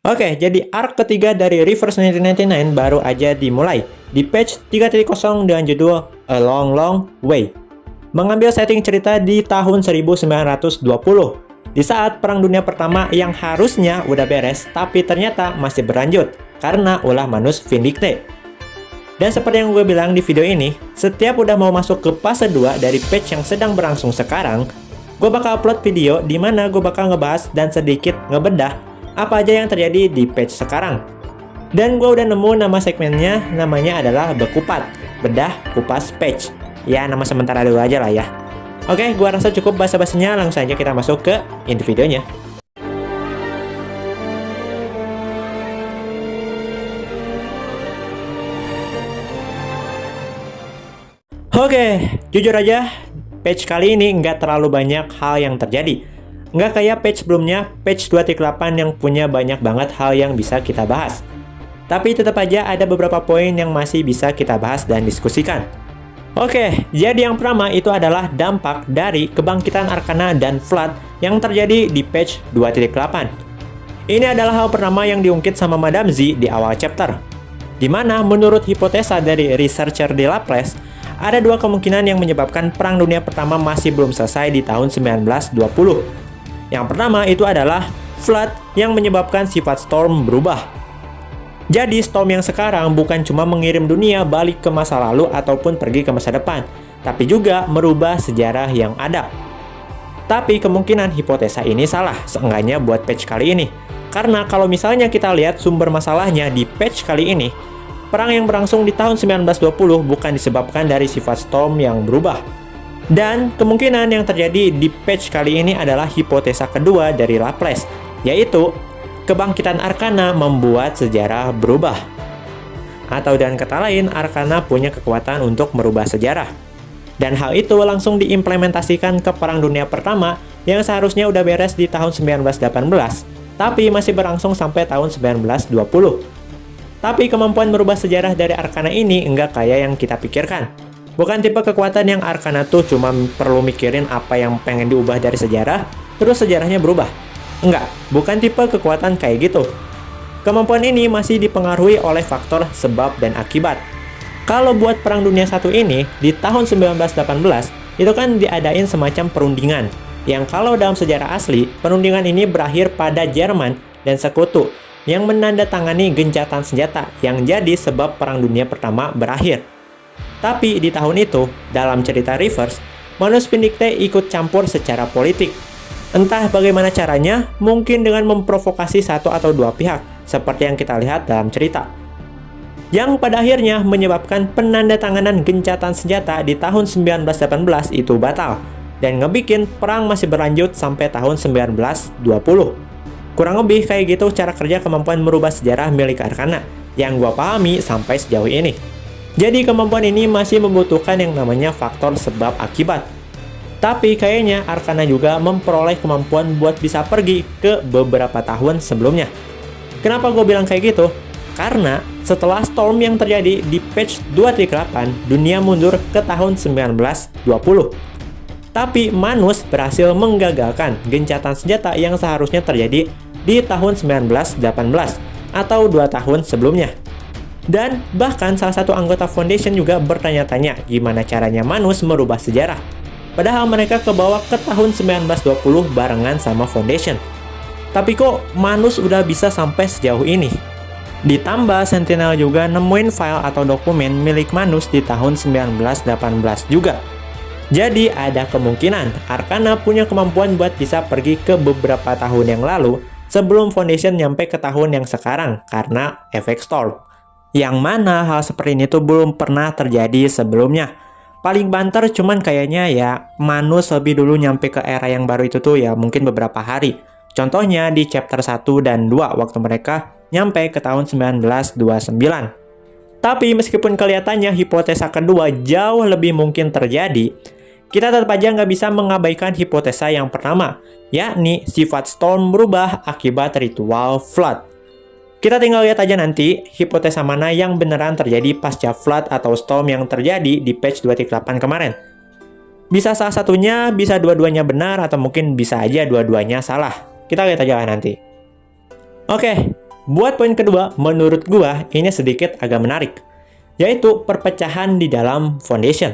Oke, jadi arc ketiga dari Reverse 1999 baru aja dimulai di patch 3.0 dengan judul A Long Long Way. Mengambil setting cerita di tahun 1920, di saat Perang Dunia Pertama yang harusnya udah beres, tapi ternyata masih berlanjut karena ulah Manus Vindicte. Dan seperti yang gue bilang di video ini, setiap udah mau masuk ke fase 2 dari patch yang sedang berlangsung sekarang, gue bakal upload video di mana gue bakal ngebahas dan sedikit ngebedah apa aja yang terjadi di patch sekarang. Dan gue udah nemu nama segmennya, namanya adalah Bekupat, Bedah Kupas Patch. Ya, nama sementara dulu aja lah ya. Oke, gue rasa cukup basa-basinya, langsung aja kita masuk ke inti videonya. Oke, jujur aja, patch kali ini nggak terlalu banyak hal yang terjadi. Nggak kayak patch sebelumnya, patch 2.8 yang punya banyak banget hal yang bisa kita bahas. Tapi tetap aja ada beberapa poin yang masih bisa kita bahas dan diskusikan. Oke, jadi yang pertama itu adalah dampak dari kebangkitan Arcana dan Flood yang terjadi di patch 2.8. Ini adalah hal pertama yang diungkit sama Madame Z di awal chapter. Dimana menurut hipotesa dari researcher di Laplace, ada dua kemungkinan yang menyebabkan Perang Dunia Pertama masih belum selesai di tahun 1920. Yang pertama itu adalah Flood yang menyebabkan sifat Storm berubah. Jadi Storm yang sekarang bukan cuma mengirim dunia balik ke masa lalu ataupun pergi ke masa depan, tapi juga merubah sejarah yang ada. Tapi kemungkinan hipotesa ini salah, seenggaknya buat patch kali ini. Karena kalau misalnya kita lihat sumber masalahnya di patch kali ini, perang yang berlangsung di tahun 1920 bukan disebabkan dari sifat Storm yang berubah. Dan kemungkinan yang terjadi di patch kali ini adalah hipotesa kedua dari Laplace, yaitu kebangkitan Arcana membuat sejarah berubah. Atau dengan kata lain, Arcana punya kekuatan untuk merubah sejarah. Dan hal itu langsung diimplementasikan ke Perang Dunia Pertama yang seharusnya udah beres di tahun 1918, tapi masih berlangsung sampai tahun 1920. Tapi kemampuan merubah sejarah dari Arcana ini enggak kayak yang kita pikirkan. Bukan tipe kekuatan yang Arcana tuh cuma perlu mikirin apa yang pengen diubah dari sejarah, terus sejarahnya berubah. Enggak, bukan tipe kekuatan kayak gitu. Kemampuan ini masih dipengaruhi oleh faktor sebab dan akibat. Kalau buat Perang Dunia I ini, di tahun 1918, itu kan diadain semacam perundingan, yang kalau dalam sejarah asli, perundingan ini berakhir pada Jerman dan Sekutu, yang menandatangani gencatan senjata yang jadi sebab Perang Dunia Pertama berakhir. Tapi di tahun itu, dalam cerita Reverse, Manus Vindicte ikut campur secara politik. Entah bagaimana caranya, mungkin dengan memprovokasi satu atau dua pihak, seperti yang kita lihat dalam cerita. Yang pada akhirnya menyebabkan penandatanganan gencatan senjata di tahun 1918 itu batal, dan ngebikin perang masih berlanjut sampai tahun 1920. Kurang lebih kayak gitu cara kerja kemampuan merubah sejarah milik Arcana, yang gua pahami sampai sejauh ini. Jadi kemampuan ini masih membutuhkan yang namanya faktor sebab akibat. Tapi kayaknya Arcana juga memperoleh kemampuan buat bisa pergi ke beberapa tahun sebelumnya. Kenapa gue bilang kayak gitu? Karena setelah Storm yang terjadi di patch 2.8, dunia mundur ke tahun 1920. Tapi Manus berhasil menggagalkan gencatan senjata yang seharusnya terjadi di tahun 1918 atau 2 tahun sebelumnya. Dan bahkan salah satu anggota Foundation juga bertanya-tanya gimana caranya Manus merubah sejarah. Padahal mereka kebawa ke tahun 1920 barengan sama Foundation. Tapi kok Manus udah bisa sampai sejauh ini? Ditambah Sentinel juga nemuin file atau dokumen milik Manus di tahun 1918 juga. Jadi ada kemungkinan Arcana punya kemampuan buat bisa pergi ke beberapa tahun yang lalu sebelum Foundation nyampe ke tahun yang sekarang karena efek Storm. Yang mana hal seperti ini tuh belum pernah terjadi sebelumnya. Paling banter cuman kayaknya ya Manus lebih dulu nyampe ke era yang baru itu tuh ya mungkin beberapa hari. Contohnya di chapter 1 dan 2 waktu mereka nyampe ke tahun 1929. Tapi meskipun kelihatannya hipotesa kedua jauh lebih mungkin terjadi, kita tetap aja nggak bisa mengabaikan hipotesa yang pertama, yakni sifat Storm berubah akibat ritual Flood. Kita tinggal lihat aja nanti hipotesa mana yang beneran terjadi pasca Flood atau Storm yang terjadi di patch 2.8 kemarin. Bisa salah satunya, bisa dua-duanya benar, atau mungkin bisa aja dua-duanya salah. Kita lihat aja lah nanti. Oke, Buat poin kedua, menurut gua ini sedikit agak menarik, yaitu perpecahan di dalam Foundation.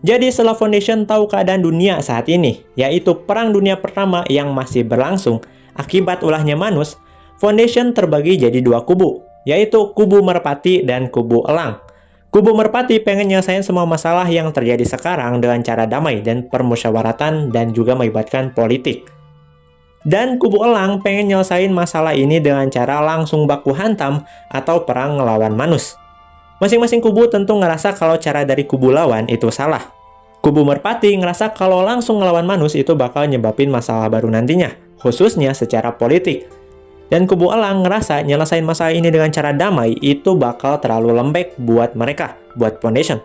Jadi setelah Foundation tahu keadaan dunia saat ini, yaitu Perang Dunia Pertama yang masih berlangsung akibat ulahnya Manus, Foundation terbagi jadi dua kubu, yaitu kubu Merpati dan kubu Elang. Kubu Merpati pengen nyelesain semua masalah yang terjadi sekarang dengan cara damai dan permusyawaratan dan juga melibatkan politik. Dan kubu Elang pengen nyelesain masalah ini dengan cara langsung baku hantam atau perang ngelawan Manus. Masing-masing kubu tentu ngerasa kalau cara dari kubu lawan itu salah. Kubu Merpati ngerasa kalau langsung ngelawan Manus itu bakal nyebabin masalah baru nantinya, khususnya secara politik. Dan kubu Elang ngerasa nyelesain masalah ini dengan cara damai itu bakal terlalu lembek buat mereka, buat Foundation.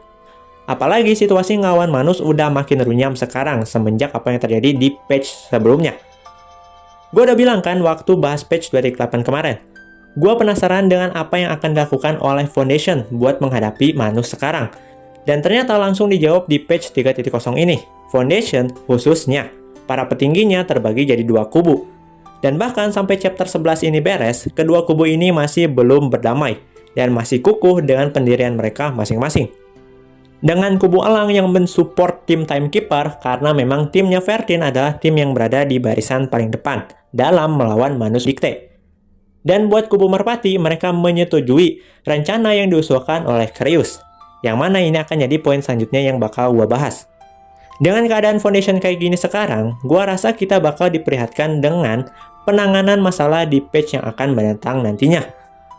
Apalagi situasi ngelawan Manus udah makin runyam sekarang semenjak apa yang terjadi di patch sebelumnya. Gue udah bilang kan waktu bahas patch 2.8 kemarin, gue penasaran dengan apa yang akan dilakukan oleh Foundation buat menghadapi Manus sekarang. Dan ternyata langsung dijawab di patch 3.0 ini. Foundation khususnya, para petingginya terbagi jadi dua kubu. Dan bahkan sampai chapter 11 ini beres, kedua kubu ini masih belum berdamai dan masih kukuh dengan pendirian mereka masing-masing. Dengan kubu Elang yang mensupport tim Timekeeper karena memang timnya Vertin adalah tim yang berada di barisan paling depan dalam melawan Manus Dicte. Dan buat kubu Merpati, mereka menyetujui rencana yang diusulkan oleh Creus, yang mana ini akan jadi poin selanjutnya yang bakal gua bahas. Dengan keadaan Foundation kayak gini sekarang, gua rasa kita bakal diperlihatkan dengan penanganan masalah di patch yang akan mendatang nantinya.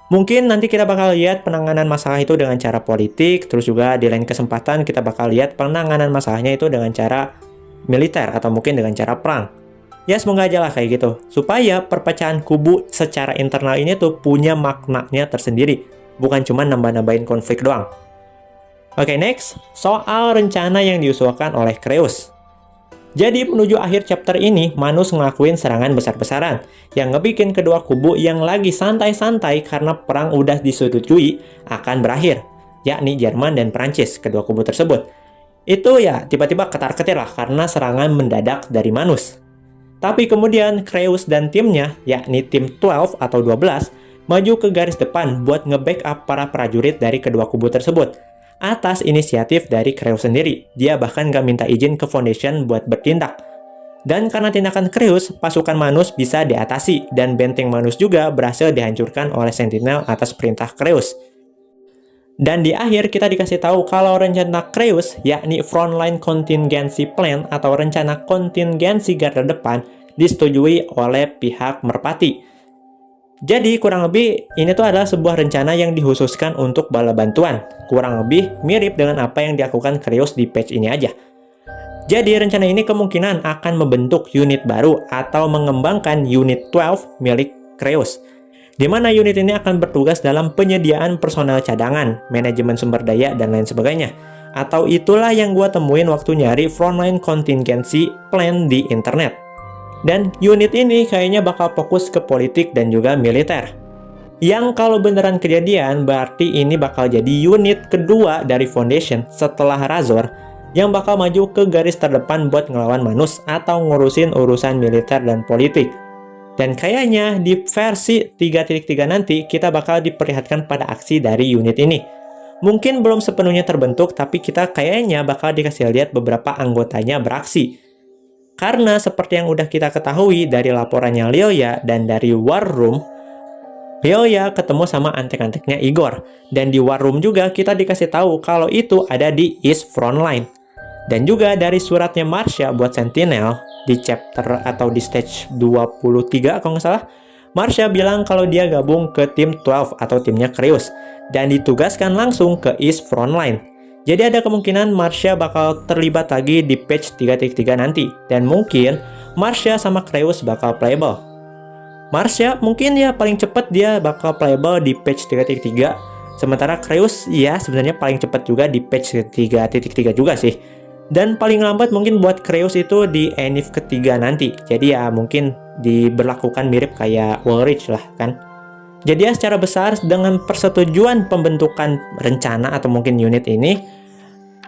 Mungkin nanti kita bakal lihat penanganan masalah itu dengan cara politik, terus juga di lain kesempatan kita bakal lihat penanganan masalahnya itu dengan cara militer atau mungkin dengan cara perang. Ya semoga aja lah kayak gitu, supaya perpecahan kubu secara internal ini tuh punya maknanya tersendiri, bukan cuma nambah-nambahin konflik doang. Oke, next, soal rencana yang diusulkan oleh Creus. Jadi menuju akhir chapter ini, Manus ngelakuin serangan besar-besaran yang ngebikin kedua kubu yang lagi santai-santai karena perang udah disetujui akan berakhir, yakni Jerman dan Prancis, kedua kubu tersebut. Itu ya tiba-tiba ketar-ketir lah karena serangan mendadak dari Manus. Tapi kemudian Creus dan timnya, yakni tim 12 atau 12, maju ke garis depan buat nge-backup para prajurit dari kedua kubu tersebut. Atas inisiatif dari Creus sendiri, dia bahkan gak minta izin ke Foundation buat bertindak. Dan karena tindakan Creus, pasukan Manus bisa diatasi, dan benteng Manus juga berhasil dihancurkan oleh Sentinel atas perintah Creus. Dan di akhir kita dikasih tahu kalau rencana Creus, yakni Frontline Contingency Plan atau rencana kontingensi garda depan, disetujui oleh pihak Merpati. Jadi kurang lebih ini tuh adalah sebuah rencana yang dikhususkan untuk bala bantuan. Kurang lebih mirip dengan apa yang dilakukan Creus di patch ini aja. Jadi rencana ini kemungkinan akan membentuk unit baru atau mengembangkan unit 12 milik Creus. Di mana unit ini akan bertugas dalam penyediaan personel cadangan, manajemen sumber daya, dan lain sebagainya. Atau itulah yang gua temuin waktu nyari Frontline Contingency Plan di internet. Dan unit ini kayaknya bakal fokus ke politik dan juga militer. Yang kalau beneran kejadian, berarti ini bakal jadi unit kedua dari Foundation setelah Razor yang bakal maju ke garis terdepan buat ngelawan Manus atau ngurusin urusan militer dan politik. Dan kayaknya di versi 3.3 nanti kita bakal diperlihatkan pada aksi dari unit ini. Mungkin belum sepenuhnya terbentuk, tapi kita kayaknya bakal dikasih lihat beberapa anggotanya beraksi. Karena seperti yang udah kita ketahui dari laporannya Lyoya dan dari War Room, Lyoya ketemu sama antek-anteknya Igor. Dan di War Room juga kita dikasih tahu kalau itu ada di East Frontline. Dan juga dari suratnya Marcia buat Sentinel, di chapter atau di stage 23 kalau nggak salah, Marcia bilang kalau dia gabung ke tim 12 atau timnya Creus, dan ditugaskan langsung ke East Frontline. Jadi ada kemungkinan Marcia bakal terlibat lagi di patch 3.3 nanti. Dan mungkin Marcia sama Creus bakal playable. Marcia mungkin ya paling cepat dia bakal playable di patch 3.3. Sementara Creus ya sebenarnya paling cepat juga di patch 3.3 juga sih. Dan paling lambat mungkin buat Creus itu di Enif ketiga nanti. Jadi ya mungkin diberlakukan mirip kayak Woolrich lah kan. Jadi ya secara besar dengan persetujuan pembentukan rencana atau mungkin unit ini,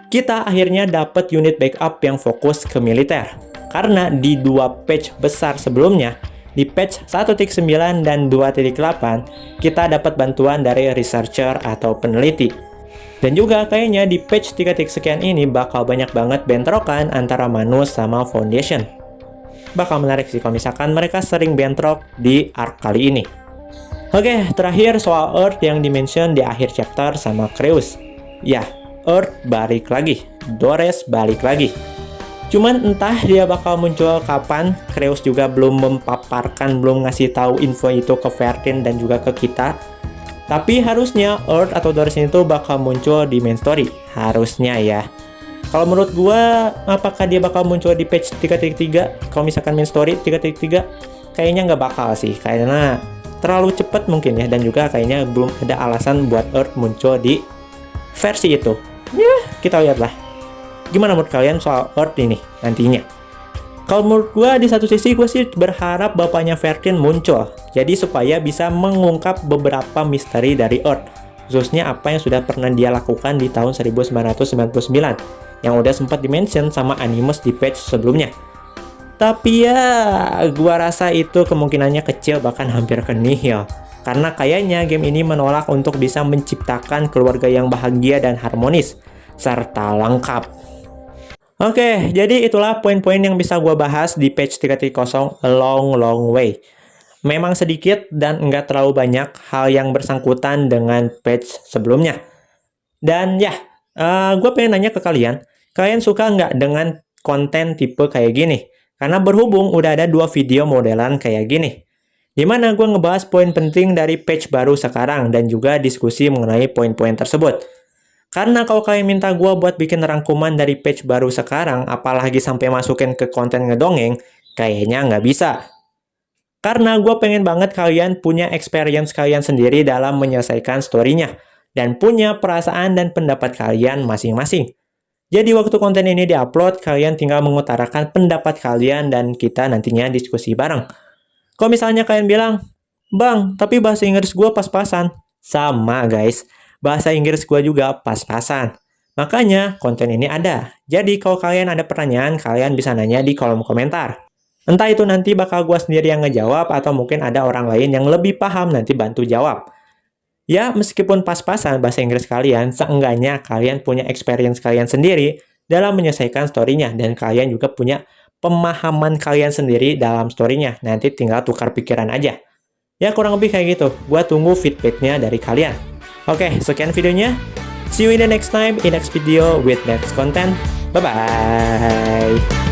kita akhirnya dapat unit backup yang fokus ke militer. Karena di dua patch besar sebelumnya, di patch 1.9 dan 2.8, kita dapat bantuan dari researcher atau peneliti. Dan juga kayaknya di patch 3 sekian ini bakal banyak banget bentrokan antara Manus sama Foundation. Bakal menarik sih kalau misalkan mereka sering bentrok di arc kali ini. Oke, terakhir soal Earth yang dimention di akhir chapter sama Creus. Ya, Earth balik lagi, Dores balik lagi. Cuman entah dia bakal muncul kapan, Creus juga belum memaparkan, belum ngasih tahu info itu ke Vertin dan juga ke kita. Tapi harusnya Earth atau Dores itu bakal muncul di main story, harusnya ya. Kalau menurut gua, apakah dia bakal muncul di patch 3.3? Kalau misalkan main story 3.3, kayaknya nggak bakal sih, karena terlalu cepat mungkin ya, dan juga kayaknya belum ada alasan buat Earth muncul di versi itu. Ya, kita lihatlah. Gimana menurut kalian soal Earth ini nantinya? Kalau menurut gue, di satu sisi gue sih berharap bapaknya Vertin muncul, jadi supaya bisa mengungkap beberapa misteri dari Earth, khususnya apa yang sudah pernah dia lakukan di tahun 1999, yang udah sempat dimention sama Animus di patch sebelumnya. Tapi ya, gue rasa itu kemungkinannya kecil, bahkan hampir nihil. Karena kayaknya game ini menolak untuk bisa menciptakan keluarga yang bahagia dan harmonis, serta lengkap. Oke, jadi itulah poin-poin yang bisa gue bahas di patch 3.0 A Long Way. Memang sedikit dan nggak terlalu banyak hal yang bersangkutan dengan patch sebelumnya. Dan ya, gue pengen nanya ke kalian, kalian suka nggak dengan konten tipe kayak gini? Karena berhubung udah ada 2 video modelan kayak gini, dimana gue ngebahas poin penting dari patch baru sekarang dan juga diskusi mengenai poin-poin tersebut. Karena kalau kalian minta gue buat bikin rangkuman dari patch baru sekarang, apalagi sampai masukin ke konten ngedongeng, kayaknya nggak bisa. Karena gue pengen banget kalian punya experience kalian sendiri dalam menyelesaikan story-nya, dan punya perasaan dan pendapat kalian masing-masing. Jadi waktu konten ini diupload, kalian tinggal mengutarakan pendapat kalian dan kita nantinya diskusi bareng. Kalau misalnya kalian bilang, "Bang, tapi bahasa Inggris gue pas-pasan." Sama guys. Bahasa Inggris gue juga pas-pasan. Makanya konten ini ada. Jadi kalau kalian ada pertanyaan, kalian bisa nanya di kolom komentar. Entah itu nanti bakal gue sendiri yang ngejawab, atau mungkin ada orang lain yang lebih paham nanti bantu jawab. Ya, meskipun pas-pasan bahasa Inggris kalian, seenggaknya kalian punya experience kalian sendiri dalam menyelesaikan story-nya. Dan kalian juga punya pemahaman kalian sendiri dalam story-nya. Nanti tinggal tukar pikiran aja. Ya, kurang lebih kayak gitu. Gue tunggu feedback-nya dari kalian. Oke, sekian videonya. See you in the next time, in next video with next content. Bye-bye.